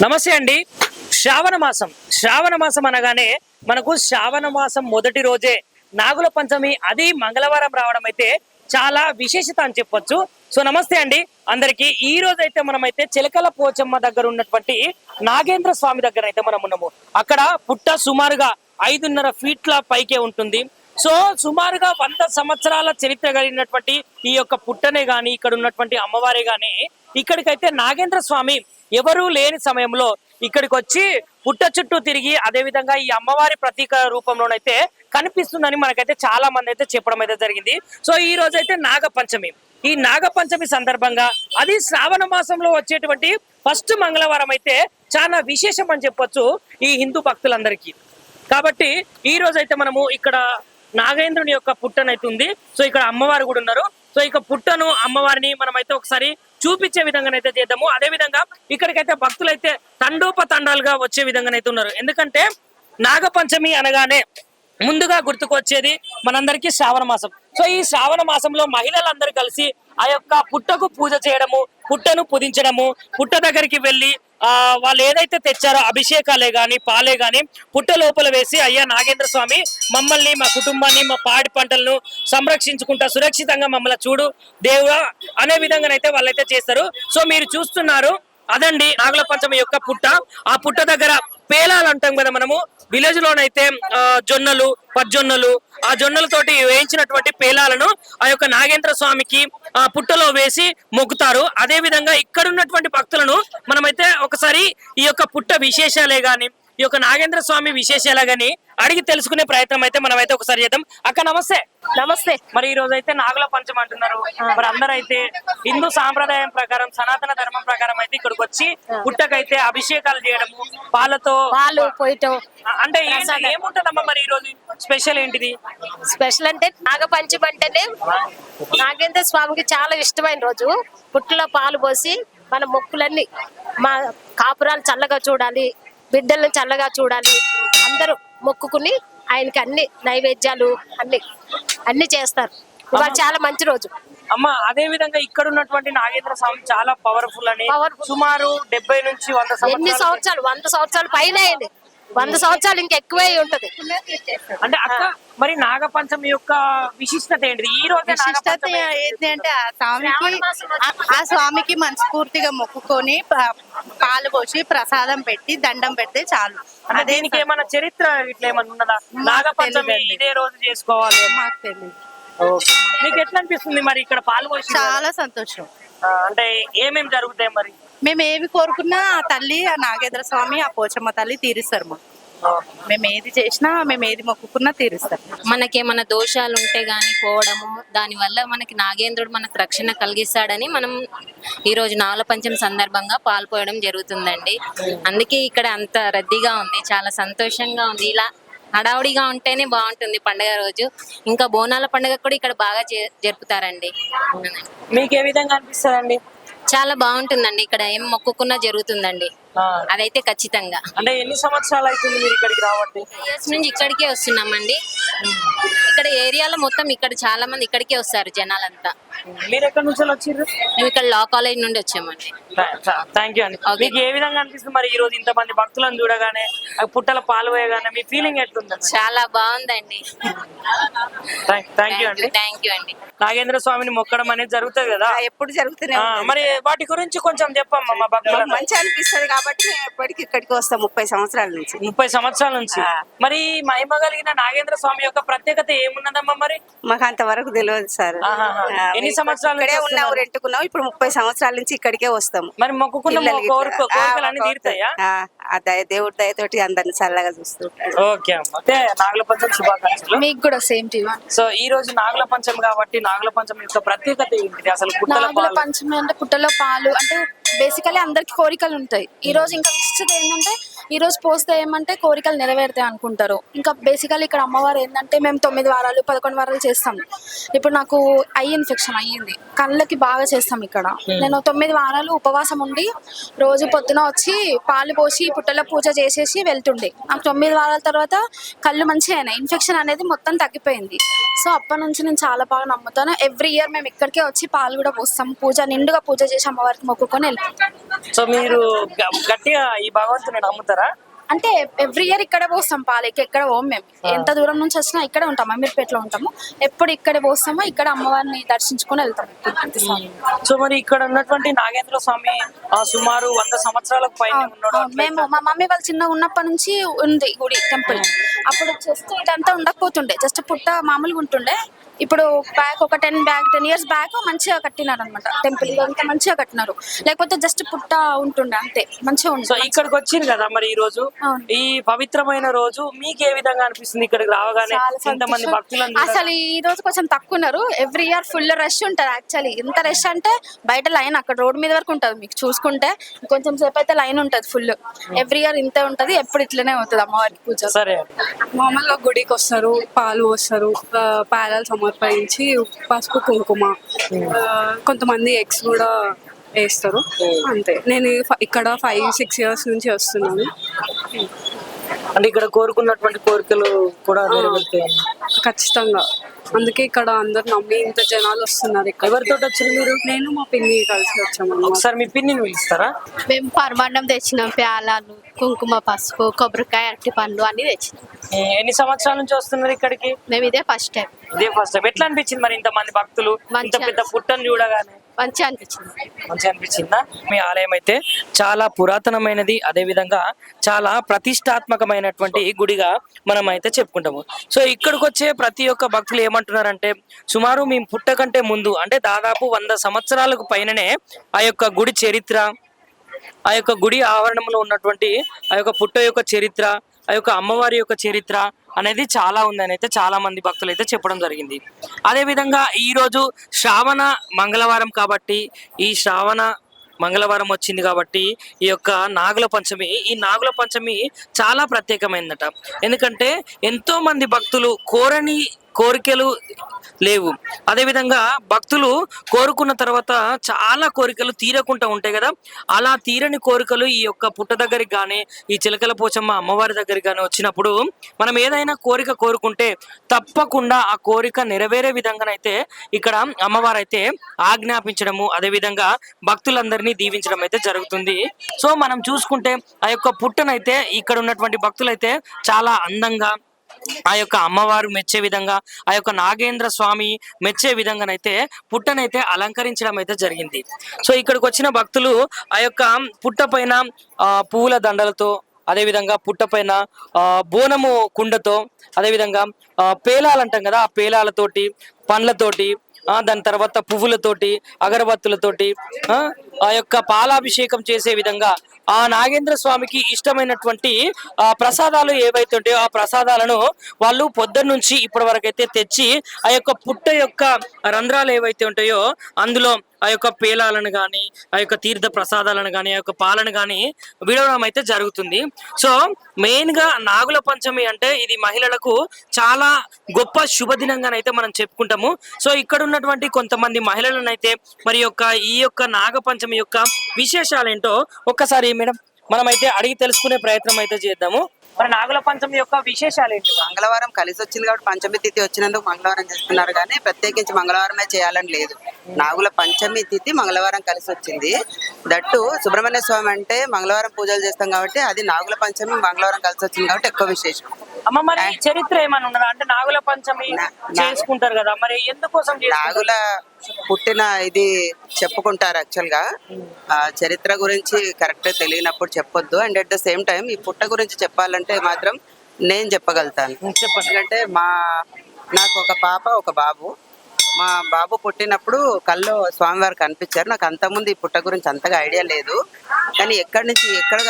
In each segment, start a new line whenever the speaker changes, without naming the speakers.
నమస్తే అండి. శ్రావణ మాసం అనగానే మనకు శ్రావణ మాసం మొదటి రోజే నాగుల పంచమి, అది మంగళవారం రావడం అయితే చాలా విశేషత అని చెప్పొచ్చు. సో నమస్తే అండి అందరికి. ఈ రోజు అయితే మనమైతే చిలకల పోచమ్మ దగ్గర ఉన్నటువంటి నాగేంద్ర స్వామి దగ్గర అయితే మనం ఉన్నాము. అక్కడ పుట్ట సుమారుగా 5.5 ఫీట్ల పైకే ఉంటుంది. సో సుమారుగా 100 సంవత్సరాల చరిత్ర కలిగినటువంటి ఈ యొక్క పుట్టనే గాని, ఇక్కడ ఉన్నటువంటి అమ్మవారే గాని, ఇక్కడికైతే నాగేంద్ర స్వామి ఎవరూ లేని సమయంలో ఇక్కడికి వచ్చి పుట్ట చుట్టూ తిరిగి, అదే విధంగా ఈ అమ్మవారి ప్రతీక రూపంలోనైతే కనిపిస్తుందని మనకైతే చాలా మంది అయితే చెప్పడం అయితే జరిగింది. సో ఈ రోజు అయితే నాగపంచమి. ఈ నాగపంచమి సందర్భంగా, అది శ్రావణ మాసంలో వచ్చేటువంటి ఫస్ట్ మంగళవారం అయితే చాలా విశేషం అని చెప్పొచ్చు ఈ హిందూ భక్తులందరికీ. కాబట్టి ఈ రోజు అయితే మనము ఇక్కడ నాగేంద్రుని యొక్క పుట్టనైతే ఉంది. సో ఇక్కడ అమ్మవారు కూడా ఉన్నారు. సో ఇక పుట్టను, అమ్మవారిని మనమైతే ఒకసారి చూపించే విధంగానైతే చేద్దాము. అదే విధంగా ఇక్కడికైతే భక్తులైతే తండోపతండాలుగా వచ్చే విధంగానైతే ఉన్నారు. ఎందుకంటే నాగపంచమి అనగానే ముందుగా గుర్తుకొచ్చేది మనందరికీ శ్రావణ మాసం. సో ఈ శ్రావణ మాసంలో మహిళలందరూ కలిసి ఆ యొక్క పుట్టకు పూజ చేయడము, పుట్టను పూజించడము, పుట్ట దగ్గరికి వెళ్ళి వాళ్ళు ఏదైతే తెచ్చారో అభిషేకాలే గాని, పాలే గాని పుట్ట లోపల వేసి, అయ్యా నాగేంద్ర స్వామి మమ్మల్ని, మా కుటుంబాన్ని, మా పాడి పంటలను సంరక్షించుకుంటా సురక్షితంగా మమ్మల్ని చూడు దేవుడా అనే విధంగానైతే వాళ్ళైతే చేస్తారు. సో మీరు చూస్తున్నారు అదండి నాగుల పంచమి యొక్క పుట్ట. ఆ పుట్ట దగ్గర పేలాలు అంటాం కదా మనము, విలేజ్ లోనైతే జొన్నలు, పజ్జొన్నలు, ఆ జొన్నలతోటి వేయించినటువంటి పేలాలను ఆ యొక్క నాగేంద్ర స్వామికి ఆ పుట్టలో వేసి మొక్కుతారు. అదే విధంగా ఇక్కడ ఉన్నటువంటి భక్తులను మనమైతే ఒకసారి ఈ యొక్క పుట్ట విశేషాలే గాని, ఈ యొక్క నాగేంద్ర స్వామి విశేషాలే గాని అడిగి తెలుసుకునే ప్రయత్నం అయితే మనమైతే ఒకసారి చేద్దాం. అక్క నమస్తే.
నమస్తే.
మరి ఈ రోజు అయితే నాగుల పంచమి అంటున్నారు. మరి అందరైతే హిందూ సాంప్రదాయం ప్రకారం, సనాతన ధర్మం ప్రకారం అయితే ఇక్కడికి వచ్చి పుట్టకైతే అభిషేకాలు చేయడము, పాలు
పోయటం
అంటే ఏముంటదమ్మా? మరి ఈ రోజు స్పెషల్ ఏంటిది?
స్పెషల్ అంటే నాగపంచమి అంటేనే నాగేంద్ర స్వామికి చాలా ఇష్టమైన రోజు. పుట్టలో పాలు పోసి మన మొక్కులన్నీ, మా కాపురాలు చల్లగా చూడాలి, బిడ్డలను చల్లగా చూడాలి, అందరూ మొక్కుకుని ఆయనకి అన్ని నైవేద్యాలు అన్ని చేస్తారు. ఇవాళ చాలా మంచి రోజు
అమ్మ. అదే విధంగా ఇక్కడ ఉన్నటువంటి నాగేంద్ర స్వామి చాలా పవర్ఫుల్ అని, సుమారు 70 నుంచి 100
ఎన్ని సంవత్సరాలు, 100 సంవత్సరాలు పైన అయింది. 100 సంవత్సరాలు ఇంకెక్కువే ఉంటది.
అంటే అక్క, మరి నాగపంచమి యొక్క విశిష్టత ఏంటిది? ఈ రోజు
విశిష్టత ఏంటి అంటే ఆ స్వామికి మనస్ఫూర్తిగా మొక్కుకొని పాలు పోసి ప్రసాదం పెట్టి దండం పెడితే చాలు.
దీనికి ఏమైనా చరిత్ర ఇట్లా ఏమన్నా ఉన్నదా? నాగపంచమి ఇదే రోజు చేసుకోవాలి?
మాకు తెలియదు.
మీకు ఎట్లా అనిపిస్తుంది మరి ఇక్కడ పాలు పోసి?
చాలా సంతోషం.
అంటే ఏమేమి జరుగుతాయి మరి?
మేము ఏవి కోరుకున్నా ఆ తల్లి, ఆ నాగేంద్ర స్వామి, ఆ పోచమ్మ తల్లి తీరుస్తారు. మేము ఏది చేసినా, మేము ఏది మొక్కుకున్నా తీరుస్తారు.
మనకేమన్నా దోషాలు ఉంటే గాని పోవడము, దానివల్ల మనకి నాగేంద్రుడు మనకు రక్షణ కలిగిస్తాడని మనం ఈ రోజు నాగుల పంచమి సందర్భంగా పాల్పోయడం జరుగుతుందండి. అందుకే ఇక్కడ అంత రద్దీగా ఉంది, చాలా సంతోషంగా ఉంది. ఇలా హడావుడిగా ఉంటేనే బాగుంటుంది పండుగ రోజు. ఇంకా బోనాల పండుగ కూడా ఇక్కడ బాగా జరుపుతారండి.
మీకు ఏ విధంగా అనిపిస్తుందండి?
చాలా బాగుంటుందండి. ఇక్కడ ఏం మొక్కుకున్నా జరుగుతుందండి, అదైతే ఖచ్చితంగా.
అంటే ఎన్ని సంవత్సరాలు అవుతుంది మీరు ఇక్కడికి రావట్లేదు?
ఇయర్స్ నుంచి ఇక్కడికే వస్తున్నామండి. ఇక్కడ ఏరియాలో మొత్తం ఇక్కడ చాలా మంది ఇక్కడికే వస్తారు జనాలంతా.
మీరు ఎక్కడి నుంచి వచ్చారు?
మేము ఇక్కడ లా కాలేజ్ నుండి వచ్చామండి.
థ్యాంక్ యూ అండి. మీకు ఏ విధంగా అనిపిస్తుంది మరి ఈ రోజు ఇంతమంది భక్తులను చూడగానే, పుట్టల పాలు వేయగానే మీ ఫీలింగ్ ఎట్లుంది?
చాలా బాగుందండి.
థ్యాంక్ యూ అండి.
థ్యాంక్ యూ అండి.
నాగేంద్ర స్వామిని మొక్కడం అనేది జరుగుతుంది కదా?
ఎప్పుడు జరుగుతూనే
మరి వాటి గురించి కొంచెం చెప్పమ్మా మా భక్తులకు.
మంచి అనిపిస్తుంది కాబట్టి మేము ఎప్పటికీ ఇక్కడికి వస్తాం 30 సంవత్సరాల నుంచి.
30 సంవత్సరాల నుంచి. మరి మహిమ కలిగిన నాగేంద్ర స్వామి యొక్క ప్రత్యేకత ఏమున్నదమ్మా మరి?
మాకు అంతవరకు తెలియదు సార్.
ఎన్ని సంవత్సరాలు
ఇక్కడే ఉన్నావు, రెంటుకున్నావు. ఇప్పుడు 30 సంవత్సరాల నుంచి ఇక్కడికే వస్తాము.
మరి మొక్కుకున్న కోరికలు అన్ని తీరుతాయా?
దేవుడి దయతోటి అందరిని చల్లగా చూస్తుంటాడు.
ఓకే అమ్మ. అంటే నాగుల పంచమి శుభాకాంక్షలు.
మీకు కూడా సేమ్ టీవీ.
సో ఈ రోజు నాగుల పంచమి కాబట్టి నాగుల పంచమి యొక్క ప్రత్యేకత ఏంటిది అసలు?
నాగుల పంచమి అంటే పుట్టలో పాలు అంటే బేసికలీ అందరికి కోరికలు ఉంటాయి. ఈ రోజు ఇంకా విశిష్టత ఏంటంటే
ఈ రోజు పోస్తే ఏమంటే కోరికలు నెరవేరుతాయి అనుకుంటారు. ఇంకా బేసికల్ ఇక్కడ అమ్మవారు ఏంటంటే మేము 9 వారాలు 11 వారాలు చేస్తాం. ఇప్పుడు నాకు ఐ ఇన్ఫెక్షన్ అయ్యింది, కళ్ళకి బాగా చేస్తాం ఇక్కడ. నేను 9 వారాలు ఉపవాసం ఉండి రోజు పొద్దున వచ్చి పాలు పోసి పుట్టలో పూజ చేసేసి వెళ్తుండే. నాకు 9 వారాల తర్వాత కళ్ళు మంచిగా అయినాయి, ఇన్ఫెక్షన్ అనేది మొత్తం తగ్గిపోయింది. సో అప్పటి నుంచి నేను చాలా బాగా నమ్ముతాను. ఎవ్రీ ఇయర్ మేము ఇక్కడికే వచ్చి పాలు కూడా పోస్తాం, నిండుగా పూజ చేసి అమ్మవారికి మొక్కుకొని వెళ్తాం.
సో మీరు గట్టిగా ఈ భగవంతుని నమ్ముతారా?
అంటే ఎవ్రీ ఇయర్ ఇక్కడ పోస్తాం పాలకి, ఎక్కడ పోం మేము. ఎంత దూరం నుంచి వచ్చినా ఇక్కడే ఉంటాం, అమీర్పేటలో ఉంటాము. ఎప్పుడు ఇక్కడే పోస్తామో ఇక్కడ అమ్మవారిని దర్శించుకొని వెళ్తాం ప్రతిసారి.
సో మరి ఇక్కడ ఉన్నటువంటి నాగేంద్ర స్వామి సుమారు 100 సంవత్సరాలకు పైన ఉన్నాడు.
మేము మా మమ్మీ వాళ్ళు చిన్నగా ఉన్నప్పటి నుంచి ఉంది గుడి, టెంపుల్. అప్పుడు జస్ట్ ఇదంతా ఉండకపోతుండే, జస్ట్ పుట్ట మామూలుగా ఉంటుండే. ఇప్పుడు బ్యాక్ ఒక 10 years బ్యాక్ మంచిగా కట్టినారు అనమాట టెంపుల్. ఇదంతా మంచిగా కట్టినారు, లేకపోతే జస్ట్ పుట్ట ఉంటుండే అంతే, మంచిగా
సో
ఉంటుంది.
ఇక్కడికి వచ్చింది కదా మరి ఈ రోజు, ఈ పవిత్రమైన రోజు మీకు ఏ విధంగా అనిపిస్తుంది? ఇక్కడికి రావగానే ఇంతమంది భక్తులను
అసలు ఈ రోజు కొంచెం తక్కువ ఉన్నారు. ఎవ్రీ ఇయర్ ఫుల్ రష్ ఉంటది. యాక్చువల్లీ ఎంత రష్ అంటే బయట లైన్ అక్కడ రోడ్ మీద వరకు ఉంటది, మీకు చూసుకుంటే కొంచెం సేపు అయితే లైన్ ఉంటది ఫుల్. ఎవ్రీ ఇయర్ ఇంతే ఉంటది, ఎప్పుడు ఇట్లనే అవుతుంది అమ్మవారికి పూజ.
సరే,
మామూలుగా గుడికి వస్తారు, పాలు పోస్తారు, పాదాలు సమర్పించి పసుపు కుంకుమ, కొంతమంది ఎగ్స్ కూడా వేస్తారు అంతే. నేను ఇక్కడ 5-6 years నుంచి వస్తున్నాను.
అంటే ఇక్కడ కోరుకున్నటువంటి కోరికలు కూడా నెరవేరుతాయి
ఖచ్చితంగా, అందుకే ఇక్కడ అందరు నమ్మి ఇంత జనాలు వస్తున్నారు. ఇక్కడ
ఎవరితో వచ్చారు మీరు?
నేను మా పిన్ని కలిసి వచ్చాము.
ఒకసారి మీ పిన్నిని పిలుస్తారా?
మేము పరమాన్నం తెచ్చినాం, ప్యాలాలు, కుంకుమ, పసుపు, కొబ్బరికాయ, అరటి పండ్లు అన్ని తెచ్చినాం.
ఎన్ని సంవత్సరాల నుంచి వస్తున్నారు ఇక్కడికి?
మేము ఇదే ఫస్ట్ టైం.
ఇదే ఫస్ట్ టైం. ఎట్లా అనిపించింది మరి ఇంతమంది భక్తులు ఇంత పెద్ద పుట్టను చూడగానే?
మంచిగా అనిపించింది.
మంచిగా అనిపించిందా? మీ ఆలయం అయితే చాలా పురాతనమైనది, అదే విధంగా చాలా ప్రతిష్టాత్మకమైనటువంటి గుడిగా మనం అయితే చెప్పుకుంటాము. సో ఇక్కడికి వచ్చే ప్రతి ఒక్క భక్తులు ఏమంటున్నారంటే సుమారు మేము పుట్టకంటే ముందు అంటే దాదాపు 100 సంవత్సరాలకు పైననే ఆ యొక్క గుడి చరిత్ర, ఆ యొక్క గుడి ఆవరణంలో ఉన్నటువంటి ఆ యొక్క పుట్ట యొక్క చరిత్ర, ఆ యొక్క అమ్మవారి యొక్క చరిత్ర అనేది చాలా ఉందని అయితే చాలా మంది భక్తులు అయితే చెప్పడం జరిగింది. అదేవిధంగా ఈరోజు శ్రావణ మంగళవారం కాబట్టి, ఈ శ్రావణ మంగళవారం వచ్చింది కాబట్టి ఈ యొక్క నాగుల పంచమి, ఈ నాగుల పంచమి చాలా ప్రత్యేకమైందట. ఎందుకంటే ఎంతో మంది భక్తులు కోరని కోరికలు లేవు. అదేవిధంగా భక్తులు కోరుకున్న తర్వాత చాలా కోరికలు తీరకుండా ఉంటాయి కదా, అలా తీరని కోరికలు ఈ యొక్క పుట్ట దగ్గరికి కానీ ఈ చిలకల పోచమ్మ అమ్మవారి దగ్గరికి కానీ వచ్చినప్పుడు మనం ఏదైనా కోరిక కోరుకుంటే తప్పకుండా ఆ కోరిక నెరవేరే విధంగానైతే ఇక్కడ అమ్మవారు అయితే ఆజ్ఞాపించడము, అదేవిధంగా భక్తులందరినీ దీవించడం అయితే జరుగుతుంది. సో మనం చూసుకుంటే ఆ యొక్క పుట్టనైతే ఇక్కడ ఉన్నటువంటి భక్తులైతే చాలా అందంగా ఆ యొక్క అమ్మవారు మెచ్చే విధంగా, ఆ యొక్క నాగేంద్ర స్వామి మెచ్చే విధంగానైతే పుట్టనైతే అలంకరించడం అయితే జరిగింది. సో ఇక్కడికి వచ్చిన భక్తులు ఆ యొక్క పుట్ట పైన పువ్వుల దండలతో, అదేవిధంగా పుట్ట పైన బోనము కుండతో, అదేవిధంగా పేలాలు అంటాం కదా, ఆ పేలాలతోటి, పండ్లతోటి, దాని తర్వాత పువ్వులతోటి, అగరబత్తులతోటి ఆ యొక్క పాలాభిషేకం చేసే విధంగా ఆ నాగేంద్ర స్వామికి ఇష్టమైనటువంటి ప్రసాదాలు ఏవైతే ఉంటాయో ఆ ప్రసాదాలను వాళ్ళు పొద్దున్న నుంచి ఇప్పటి వరకు అయితే తెచ్చి ఆ యొక్క పుట్ట యొక్క రంధ్రాలు ఏవైతే ఉంటాయో అందులో ఆ యొక్క పేలాలను కానీ, ఆ యొక్క తీర్థ ప్రసాదాలను కానీ, ఆ యొక్క పాలను కానీ విడవడం అయితే జరుగుతుంది. సో మెయిన్ గా నాగుల పంచమి అంటే ఇది మహిళలకు చాలా గొప్ప శుభదినంగానైతే మనం చెప్పుకుంటాము. సో ఇక్కడ ఉన్నటువంటి కొంతమంది మహిళలను అయితే మరి ఈ యొక్క నాగ పంచమి యొక్క విశేషాలు ఏంటో ఒక్కసారి మేడం మనం అయితే అడిగి తెలుసుకునే ప్రయత్నం అయితే చేద్దాము. మరి నాగుల పంచమి యొక్క విశేషాలు ఏంటి?
మంగళవారం కలిసి వచ్చింది కాబట్టి పంచమి తిథి వచ్చినందుకు మంగళవారం చేస్తున్నారు, కానీ ప్రత్యేకించి మంగళవారమే చేయాలని లేదు. నాగుల పంచమి తిథి మంగళవారం కలిసి వచ్చింది. దట్టు సుబ్రహ్మణ్య స్వామి అంటే మంగళవారం పూజలు చేస్తాం కాబట్టి అది నాగుల పంచమి మంగళవారం కలిసి వచ్చింది కాబట్టి ఎక్కువ విశేషం.
అమ్మ మరి చరిత్ర ఏమన్నా ఉన్నదా? అంటే నాగుల పంచమి చేసుకుంటారు కదా, మరి ఎందుకోసం
నాగుల పుట్టిన ఇది చెప్పుకుంటారు. యాక్చువల్ గా ఆ చరిత్ర గురించి కరెక్ట్ తెలియనప్పుడు చెప్పొద్దు. And at the same time ఈ పుట్ట గురించి చెప్పాలంటే మాత్రం నేను చెప్పగలుగుతాను. ఎందుకంటే నాకు ఒక పాప ఒక బాబు. మా బాబు పుట్టినప్పుడు కల్లో స్వామివారు కనిపించారు. నాకు అంతకుముందు ఈ పుట్ట గురించి అంతగా ఐడియా లేదు, కానీ ఎక్కడ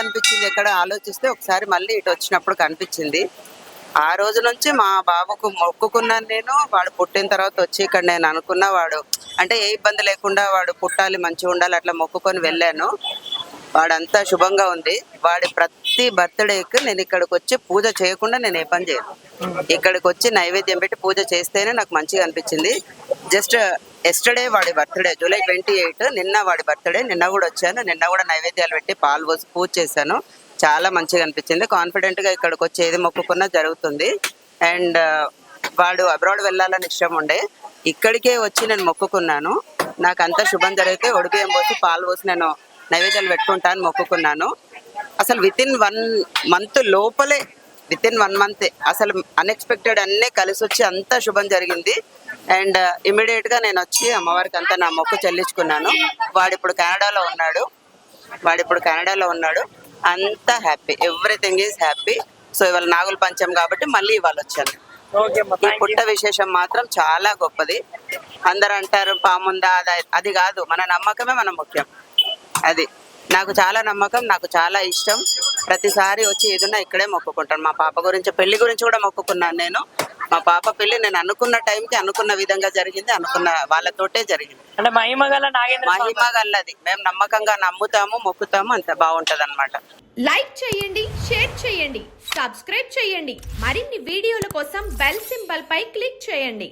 కనిపించింది ఎక్కడ ఆలోచిస్తే ఒకసారి మళ్ళీ ఇటు వచ్చినప్పుడు కనిపించింది. ఆ రోజు నుంచి మా బాబుకు మొక్కుకున్నాను నేను. వాడు పుట్టిన తర్వాత వచ్చి ఇక్కడ నేను అనుకున్నా వాడు అంటే ఏ ఇబ్బంది లేకుండా వాడు పుట్టాలి, మంచిగా ఉండాలి, అట్లా మొక్కుకొని వెళ్ళాను. వాడంతా శుభంగా ఉంది. వాడి ప్రతి బర్త్డేకి నేను ఇక్కడికి వచ్చి పూజ చేయకుండా నేను ఏ పని చేయను. ఇక్కడికి వచ్చి నైవేద్యం పెట్టి పూజ చేస్తేనే నాకు మంచిగా అనిపించింది. జస్ట్ ఎస్టర్డే వాడి బర్త్డే, జూలై 28, నిన్న వాడి బర్త్డే. నిన్న కూడా వచ్చాను, నిన్న కూడా నైవేద్యాలు పెట్టి పాలు పోసి పూజ చేశాను. చాలా మంచిగా అనిపించింది. కాన్ఫిడెంట్గా ఇక్కడికి వచ్చి ఏది మొక్కుకున్నా జరుగుతుంది. అండ్ వాడు అబ్రాడ్ వెళ్ళాలని ఇష్టం ఉండే, ఇక్కడికే వచ్చి నేను మొక్కుకున్నాను. నాకు అంత శుభం జరిగితే ఒడిబియ్యం పోసి పాలు పోసి నేను నైవేద్యాలు పెట్టుకుంటాను మొక్కుకున్నాను. అసలు వితిన్ 1 month లోపలే, వితిన్ 1 month అసలు అన్ఎక్స్పెక్టెడ్ అన్నీ కలిసి వచ్చి అంత శుభం జరిగింది. అండ్ ఇమీడియట్గా నేను వచ్చి అమ్మవారికి అంతా నా మొక్కు చెల్లించుకున్నాను. వాడిప్పుడు కెనడాలో ఉన్నాడు. అంతా happy, everything is happy. So ఇవాళ నాగుల పంచం కాబట్టి మళ్ళీ ఇవాళ వచ్చాను. ఈ పుట్ట విశేషం మాత్రం చాలా గొప్పది. అందరూ అంటారు పాముందా, అది కాదు, మన నమ్మకమే మన ముఖ్యం. అది నాకు చాలా నమ్మకం, నాకు చాలా ఇష్టం. ప్రతిసారి వచ్చి ఏదన్నా ఇక్కడే మొక్కుకుంటాను. మా పాప గురించి, పెళ్లి గురించి కూడా మొక్కుకున్నాను నేను. మా పాప పెళ్లి నేను అనుకున్న టైంకి అనుకున్న విధంగా జరిగింది, అనుకున్న వాళ్ళతోటే జరిగింది.
అంటే మహిమగల నాగేంద్ర స్వామి.
మహిమ గల్లది, మేము నమ్మకంగా నమ్ముతాము, మొక్కుతాము, అంత బాగుంటది అనమాట.
లైక్ చేయండి, షేర్ చేయండి, సబ్స్క్రైబ్ చేయండి. మరిన్ని వీడియోల కోసం బెల్ సింబల్ పై క్లిక్ చేయండి.